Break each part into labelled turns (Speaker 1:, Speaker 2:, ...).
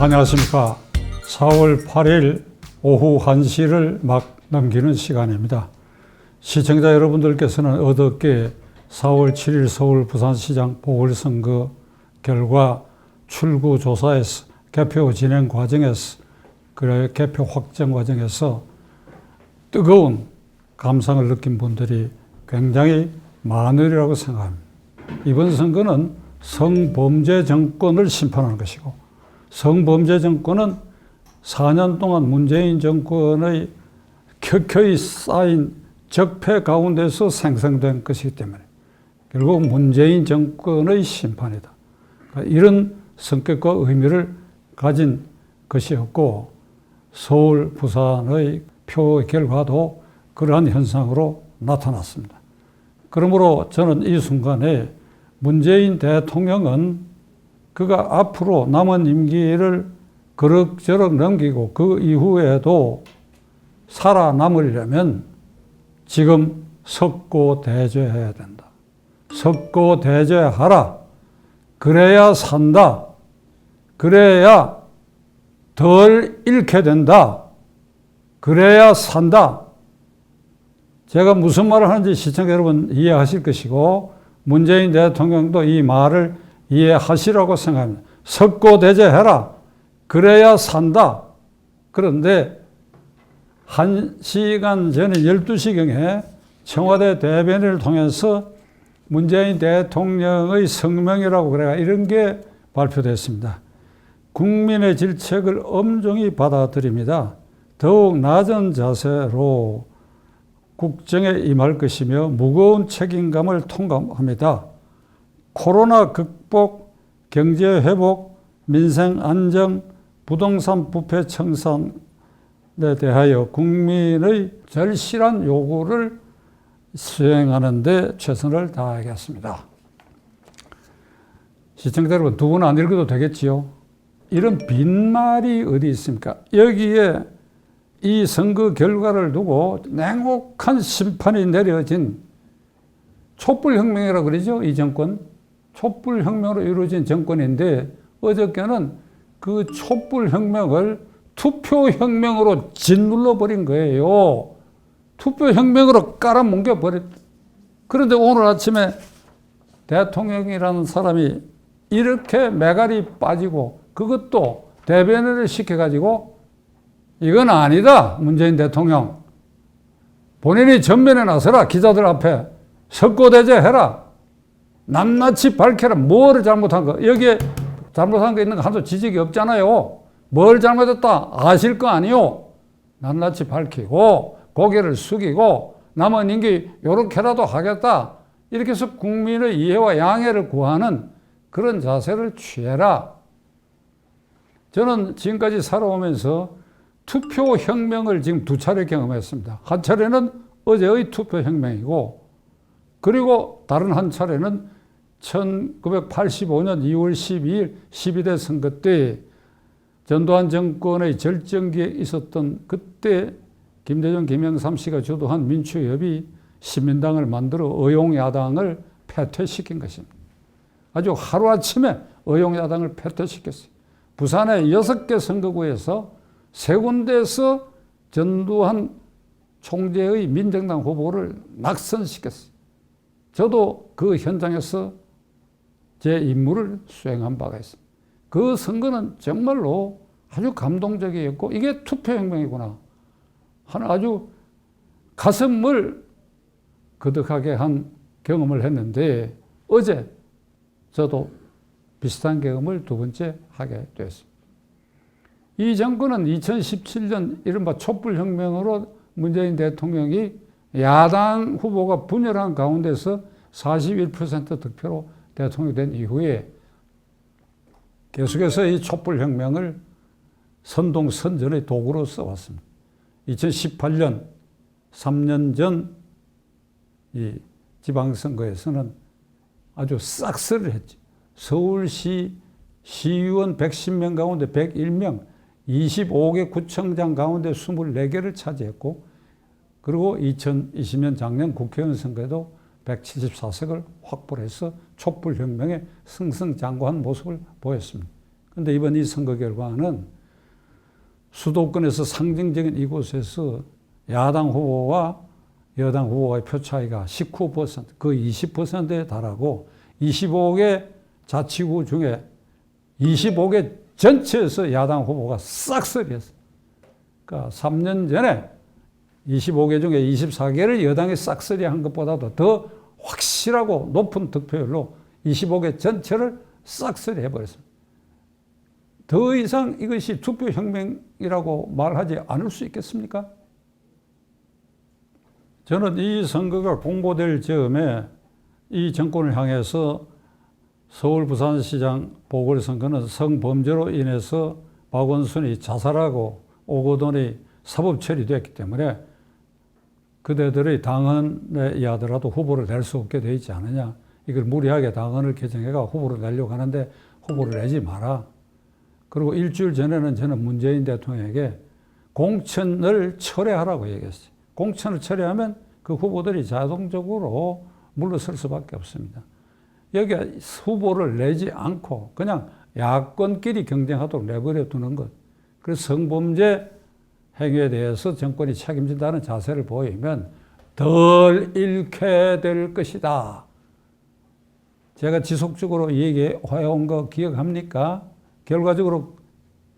Speaker 1: 안녕하십니까. 4월 8일 오후 1시를 막 넘기는 시간입니다. 시청자 여러분들께서는 어저께 4월 7일 서울 부산시장 보궐선거 결과 출구조사에서 개표 진행 과정에서 그래 개표 확정 과정에서 뜨거운 감상을 느낀 분들이 굉장히 많으리라고 생각합니다. 이번 선거는 성범죄 정권을 심판하는 것이고, 성범죄 정권은 4년 동안 문재인 정권의 켜켜이 쌓인 적폐 가운데서 생성된 것이기 때문에 결국 문재인 정권의 심판이다. 그러니까 이런 성격과 의미를 가진 것이었고, 서울, 부산의 표 결과도 그러한 현상으로 나타났습니다. 그러므로 저는 이 순간에 문재인 대통령은 그가 앞으로 남은 임기를 그럭저럭 넘기고 그 이후에도 살아남으려면 지금 석고대죄해야 된다. 석고대죄하라. 그래야 산다. 그래야 덜 잃게 된다. 그래야 산다. 제가 무슨 말을 하는지 시청자 여러분 이해하실 것이고, 문재인 대통령도 이 말을 이해하시라고 생각합니다. 석고대죄해라. 그래야 산다. 그런데 1시간 전에 12시경에 청와대 대변인을 통해서 문재인 대통령의 성명이라고 그래가 이런 게 발표됐습니다. 국민의 질책을 엄중히 받아들입니다. 더욱 낮은 자세로 국정에 임할 것이며 무거운 책임감을 통감합니다. 코로나 극복, 경제 회복, 민생 안정, 부동산 부패 청산에 대하여 국민의 절실한 요구를 수행하는 데 최선을 다하겠습니다. 시청자 여러분, 두 분 안 읽어도 되겠지요? 이런 빈말이 어디 있습니까? 여기에 이 선거 결과를 두고 냉혹한 심판이 내려진 촛불혁명이라고 그러죠, 이 정권. 촛불혁명으로 이루어진 정권인데 어저께는 그 촛불혁명을 투표혁명으로 짓눌러버린 거예요. 투표혁명으로 깔아뭉개버렸. 그런데 오늘 아침에 대통령이라는 사람이 이렇게 매갈이 빠지고 그것도 대변인을 시켜가지고 이건 아니다. 문재인 대통령. 본인이 전면에 나서라. 기자들 앞에. 석고대죄해라. 낱낱이 밝혀라. 뭘 잘못한 거. 여기에 잘못한 거 있는 거 하나도 지적이 없잖아요. 뭘 잘못했다. 아실 거 아니요. 낱낱이 밝히고 고개를 숙이고 남은 임기 요렇게라도 하겠다. 이렇게 해서 국민의 이해와 양해를 구하는 그런 자세를 취해라. 저는 지금까지 살아오면서 투표혁명을 지금 두 차례 경험했습니다. 한 차례는 어제의 투표혁명이고, 그리고 다른 한 차례는 1985년 2월 12일 12대 선거 때 전두환 정권의 절정기에 있었던 그때 김대중, 김영삼 씨가 주도한 민주협이 신민당을 만들어 의용야당을 패퇴시킨 것입니다. 아주 하루아침에 의용야당을 패퇴시켰어요. 부산의 6개 선거구에서 3군데에서 전두환 총재의 민정당 후보를 낙선시켰어요. 저도 그 현장에서 제 임무를 수행한 바가 있습니다. 그 선거는 정말로 아주 감동적이었고, 이게 투표혁명이구나 하는 아주 가슴을 거덕하게 한 경험을 했는데, 어제 저도 비슷한 경험을 두 번째 하게 되었습니다. 이 정권은 2017년 이른바 촛불혁명으로 문재인 대통령이 야당 후보가 분열한 가운데서 41% 득표로 대통령이 된 이후에 계속해서 이 촛불혁명을 선동선전의 도구로 써왔습니다. 2018년 3년 전 이 지방선거에서는 아주 싹쓸이를 했죠. 서울시 시의원 110명 가운데 101명, 25개 구청장 가운데 24개를 차지했고, 그리고 2020년 작년 국회의원 선거에도 174석을 확보해서 촛불혁명의 승승장구한 모습을 보였습니다. 그런데 이번 이 선거 결과는 수도권에서 상징적인 이곳에서 야당 후보와 여당 후보의 표 차이가 19%, 그 20%에 달하고 25개 자치구 중에 25개 전체에서 야당 후보가 싹쓸이했어요. 그러니까 3년 전에 25개 중에 24개를 여당이 싹쓸이한 것보다도 더 확실하고 높은 득표율로 25개 전체를 싹쓸이 해버렸습니다. 더 이상 이것이 투표혁명이라고 말하지 않을 수 있겠습니까? 저는 이 선거가 공고될 즈음에 이 정권을 향해서 서울 부산시장 보궐선거는 성범죄로 인해서 박원순이 자살하고 오거돈이 사법 처리됐기 때문에 그대들의 당헌에 의하더라도 후보를 낼 수 없게 되어 있지 않느냐. 이걸 무리하게 당헌을 개정해가 후보를 내려고 하는데 후보를 내지 마라. 그리고 일주일 전에는 저는 문재인 대통령에게 공천을 철회하라고 얘기했어요. 공천을 철회하면 그 후보들이 자동적으로 물러설 수밖에 없습니다. 여기 후보를 내지 않고 그냥 야권끼리 경쟁하도록 내버려 두는 것. 그래서 성범죄 행위에 대해서 정권이 책임진다는 자세를 보이면 덜 잃게 될 것이다. 제가 지속적으로 얘기해온 거 기억합니까? 결과적으로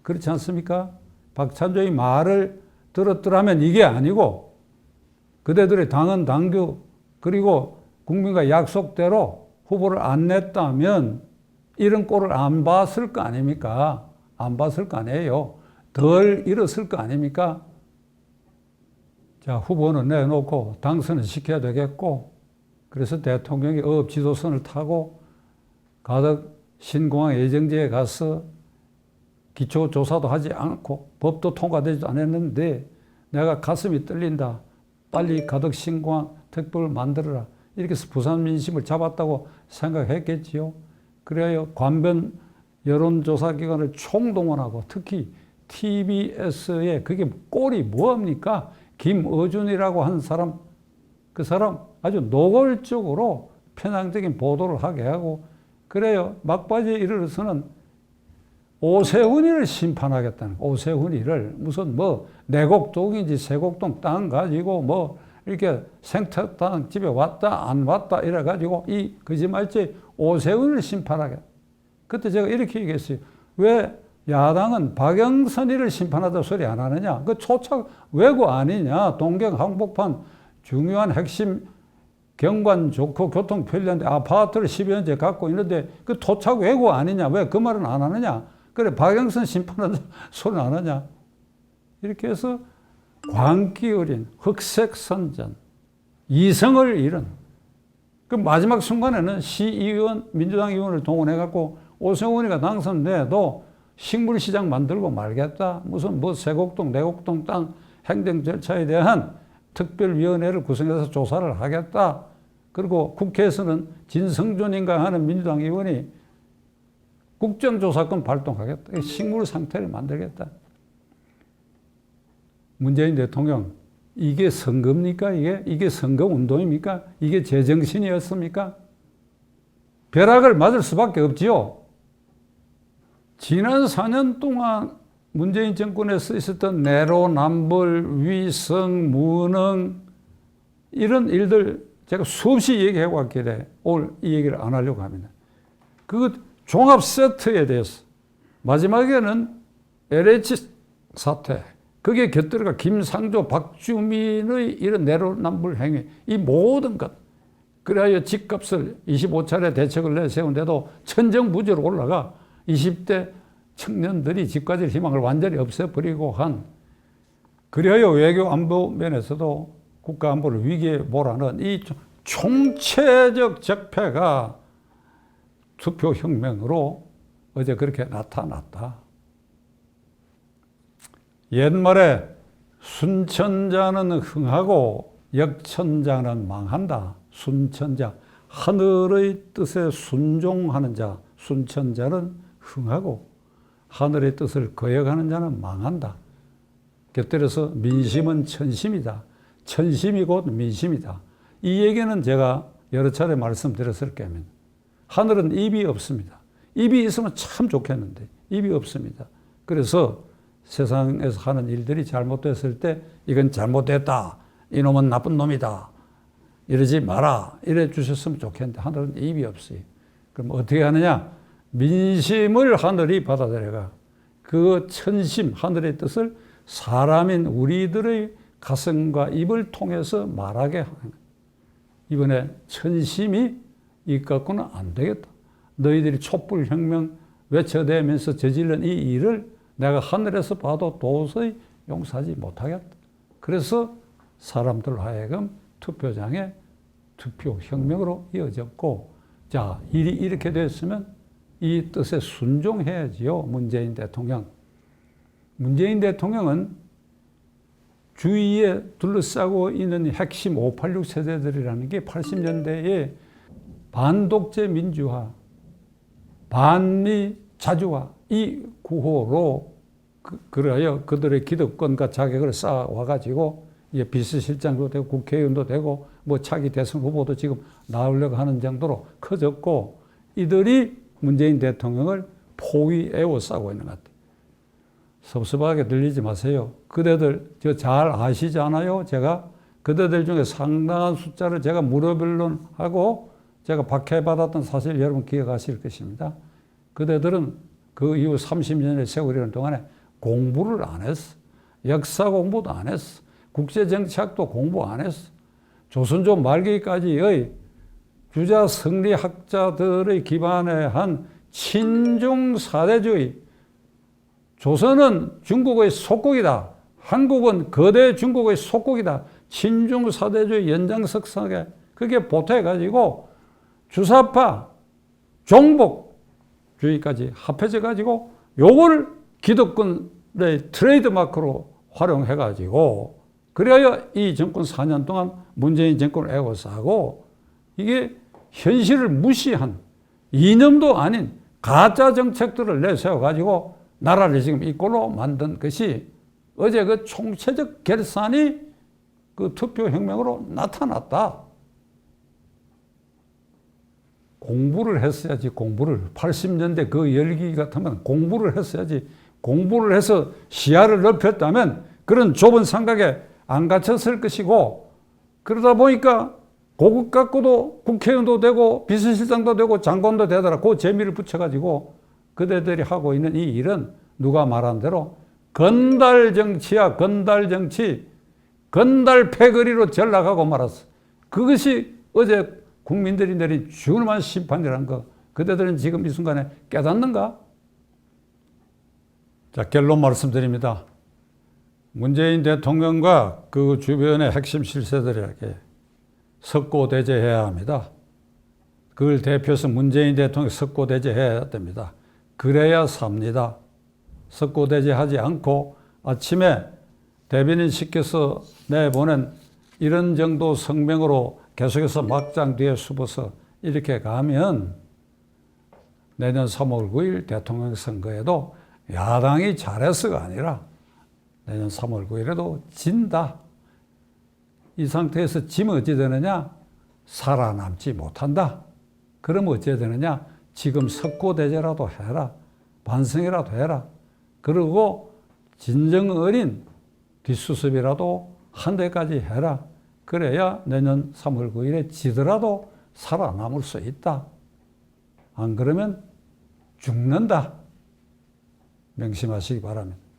Speaker 1: 그렇지 않습니까? 박찬조의 말을 들었더라면 이게 아니고 그대들의 당헌 당규 그리고 국민과 약속대로 후보를 안 냈다면 이런 꼴을 안 봤을 거 아닙니까? 안 봤을 거 아니에요. 덜 잃었을 거 아닙니까? 자, 후보는 내놓고 당선을 시켜야 되겠고 그래서 대통령이 어업 지도선을 타고 가덕 신공항 예정지에 가서 기초조사도 하지 않고 법도 통과되지도 않았는데 내가 가슴이 떨린다. 빨리 가덕 신공항 특보를 만들어라. 이렇게 해서 부산 민심을 잡았다고 생각했겠지요. 그래야 관변 여론조사기관을 총동원하고 특히 TBS에 그게 꼴이 뭐합니까? 김어준이라고 한 사람, 그 사람 아주 노골적으로 편향적인 보도를 하게 하고 그래요. 막바지에 이르러서는 오세훈이를 심판하겠다는 오세훈이를 무슨 뭐 내곡동인지 세곡동 땅 가지고 뭐 이렇게 생태땅 집에 왔다 안 왔다 이래가지고 이 거짓말죄 오세훈을 심판하겠다. 그때 제가 이렇게 얘기했어요. 왜 야당은 박영선이를 심판하다 소리 안 하느냐? 그 초착 왜고 아니냐? 동경 항복판 중요한 핵심 경관 좋고 교통 편리한데 아파트를 10여 년째 갖고 있는데 그 토착 왜고 아니냐? 왜 그 말은 안 하느냐? 그래 박영선 심판한다 소리 안 하냐? 이렇게 해서 광기 어린 흑색 선전, 이성을 잃은 그 마지막 순간에는 시의원, 민주당 의원을 동원해갖고 오세훈이가 당선돼도 식물시장 만들고 말겠다. 무슨 뭐 세곡동, 내곡동 땅 행정 절차에 대한 특별위원회를 구성해서 조사를 하겠다. 그리고 국회에서는 진성준인가 하는 민주당 의원이 국정조사권 발동하겠다. 식물 상태를 만들겠다. 문재인 대통령, 이게 선거입니까? 이게 선거운동입니까? 이게 제정신이었습니까? 벼락을 맞을 수밖에 없지요. 지난 4년 동안 문재인 정권에서 있었던 내로남불, 위성, 무능 이런 일들 제가 수없이 얘기해 왔길래 오늘 이 얘기를 안 하려고 합니다. 그 종합 세트에 대해서 마지막에는 LH 사태 거기에 곁들여가 김상조, 박주민의 이런 내로남불 행위 이 모든 것 그래야 집값을 25차례 대책을 내세운데도 천정부지로 올라가 20대 청년들이 집 가질 희망을 완전히 없애버리고 한 그래야 외교 안보 면에서도 국가 안보를 위기에 몰아넣은 이 총체적 적폐가 투표혁명으로 어제 그렇게 나타났다. 옛말에 순천자는 흥하고 역천자는 망한다. 순천자, 하늘의 뜻에 순종하는 자, 순천자는 흥하고 하늘의 뜻을 거역하는 자는 망한다. 곁들여서 민심은 천심이다. 천심이 곧 민심이다. 이 얘기는 제가 여러 차례 말씀드렸을 겁니다. 하늘은 입이 없습니다. 입이 있으면 참 좋겠는데 입이 없습니다. 그래서 세상에서 하는 일들이 잘못됐을 때 이건 잘못됐다. 이놈은 나쁜 놈이다. 이러지 마라. 이래 주셨으면 좋겠는데 하늘은 입이 없어요. 그럼 어떻게 하느냐? 민심을 하늘이 받아들여가 그 천심, 하늘의 뜻을 사람인 우리들의 가슴과 입을 통해서 말하게 하는 거예요. 이번에 천심이 이갖고는 안 되겠다. 너희들이 촛불혁명 외쳐대면서 저지른 이 일을 내가 하늘에서 봐도 도저히 용서하지 못하겠다. 그래서 사람들 하여금 투표장에 투표혁명으로 이어졌고, 자, 일이 이렇게 됐으면 이 뜻에 순종해야지요. 문재인 대통령. 문재인 대통령은 주위에 둘러싸고 있는 핵심 586 세대들이라는 게 80년대에 반독재 민주화, 반미 자주화 이 구호로 그래요. 그들의 기득권과 자격을 쌓아와가지고 이제 비서실장도 되고 국회의원도 되고 뭐 차기 대선 후보도 지금 나오려고 하는 정도로 커졌고, 이들이 문재인 대통령을 포위 에워싸고 있는 것 같아요. 섭섭하게 들리지 마세요. 그대들 저 잘 아시잖아요. 제가 그대들 중에 상당한 숫자를 제가 무료변론하고 제가 박해받았던 사실 여러분 기억하실 것입니다. 그대들은 그 이후 30년의 세월이라는 동안에 공부를 안 했어. 역사 공부도 안 했어. 국제정치학도 공부 안 했어. 조선조 말기까지의 주자 성리학자들의 기반에 한 친중 사대주의, 조선은 중국의 속국이다. 한국은 거대 중국의 속국이다. 친중 사대주의 연장석상에 그게 보태가지고 주사파, 종복주의까지 합해져가지고 요걸 기득권의 트레이드마크로 활용해가지고 그래야 이 정권 4년 동안 문재인 정권을 에워싸고 이게 현실을 무시한 이념도 아닌 가짜 정책들을 내세워가지고 나라를 지금 이 꼴로 만든 것이 어제 그 총체적 결산이 그 투표혁명으로 나타났다. 공부를 했어야지, 공부를. 80년대 그 열기 같으면 공부를 했어야지. 공부를 해서 시야를 넓혔다면 그런 좁은 생각에 안 갇혔을 것이고, 그러다 보니까 고급 갖고도 국회의원도 되고 비서실장도 되고 장관도 되더라. 그 재미를 붙여가지고 그대들이 하고 있는 이 일은 누가 말한 대로 건달 정치야. 건달 정치. 건달 패거리로 전락하고 말았어. 그것이 어제 국민들이 내린 중요한 심판이라는 거 그대들은 지금 이 순간에 깨닫는가? 자, 결론 말씀드립니다. 문재인 대통령과 그 주변의 핵심 실세들에게 석고대죄해야 합니다. 그걸 대표해서 문재인 대통령 석고대죄해야 됩니다. 그래야 삽니다. 석고대죄하지 않고 아침에 대변인 시켜서 내보낸 이런 정도 성명으로 계속해서 막장 뒤에 숨어서 이렇게 가면 내년 3월 9일 대통령 선거에도 야당이 잘해서가 아니라 내년 3월 9일에도 진다. 이 상태에서 지면 어찌 되느냐? 살아남지 못한다. 그러면 어찌 되느냐? 지금 석고대죄라도 해라. 반성이라도 해라. 그리고 진정 어린 뒷수습이라도 한 대까지 해라. 그래야 내년 3월 9일에 지더라도 살아남을 수 있다. 안 그러면 죽는다. 명심하시기 바랍니다.